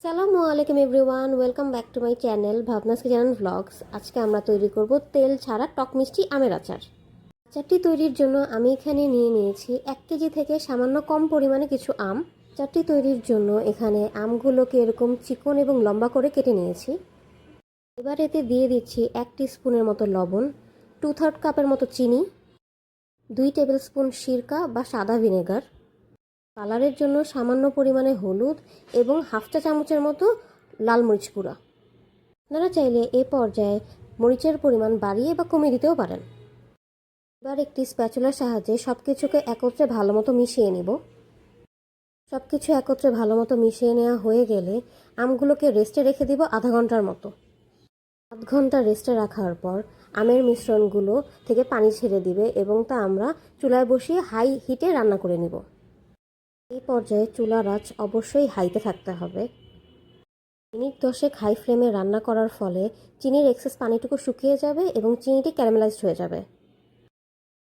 আসসালামু আলাইকুম everyone, welcome back to my channel Bhavna's kitchen vlogs. আজকে আমরা তৈরি করব তেল ছাড়া টক মিষ্টি আমের আচার। আচারটি তৈরির জন্য আমি এখানে নিয়ে নিয়েছি 1 কেজি থেকে সামান্য কম পরিমাণে কিছু আম। আচারটি তৈরির জন্য এখানে আমগুলোকে এরকম চিকন এবং লম্বা করে কেটে নিয়েছি। এবার এতে দিয়ে দিচ্ছি 1 টিস্পুনের মতো লবণ, 2/3 কাপের মতো চিনি, 2 টেবিল স্পুন সিরকা বা সাদা ভিনেগার, কালারের জন্য সামান্য পরিমাণে হলুদ এবং হাফ চা চামচের মতো লাল মরিচ গুঁড়া। আপনারা চাইলে এ পর্যায়ে মরিচের পরিমাণ বাড়িয়ে বা কমিয়ে দিতেও পারেন। এবার একটি স্প্যাচুলার সাহায্যে সব কিছুকে একত্রে ভালো মতো মিশিয়ে নিব। সব কিছু একত্রে ভালো মতো মিশিয়ে নেওয়া হয়ে গেলে আমগুলোকে রেস্টে রেখে দিব আধা ঘন্টার মতো। আধ ঘন্টা রেস্টে রাখার পর আমের মিশ্রণগুলো থেকে পানি ছেড়ে দিবে এবং তা আমরা চুলায় বসিয়ে হাই হিটে রান্না করে নিব। এই পর্যায়ে চুলার আঁচ অবশ্যই হাইতে থাকতে হবে। মিনিট 10 হাই ফ্লেমে রান্না করার ফলে চিনির এক্সেস পানিটুকু শুকিয়ে যাবে এবং চিনিটি ক্যারামেলাইজড হয়ে যাবে।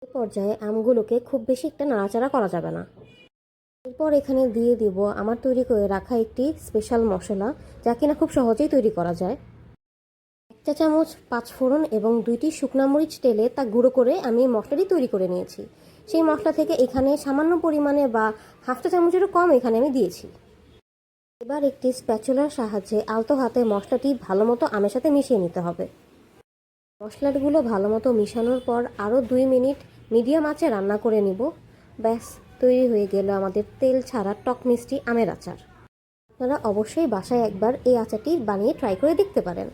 এই পর্যায়ে আমগুলোকে খুব বেশি একটা নাড়াচাড়া করা যাবে না। এরপর এখানে দিয়ে দিব আমার তৈরি করে রাখা একটি স্পেশাল মশলা, যা কিনা খুব সহজেই তৈরি করা যায়। 1 চা চামচ 5 ফোড়ন এবং 2টি শুকনা মরিচ তেলে তা গুঁড়ো করে আমি মশলাটি তৈরি করে নিয়েছি। সেই মশলা থেকে এখানে সামান্য পরিমাণে বা হাফ চা চামচেরও কম এখানে আমি দিয়েছি। এবার একটি স্প্যাচুলার সাহায্যে আলতো হাতে মশলাটি ভালো মতো আমের সাথে মিশিয়ে নিতে হবে। মশলাগুলো ভালো মতো মিশানোর পর আরও 2 মিনিট মিডিয়াম আঁচে রান্না করে নিব। ব্যাস, তৈরি হয়ে গেল আমাদের তেল ছাড়া টক মিষ্টি আমের আচার। আপনারা অবশ্যই বাসায় একবার এই আচারটি বানিয়ে ট্রাই করে দেখতে পারেন।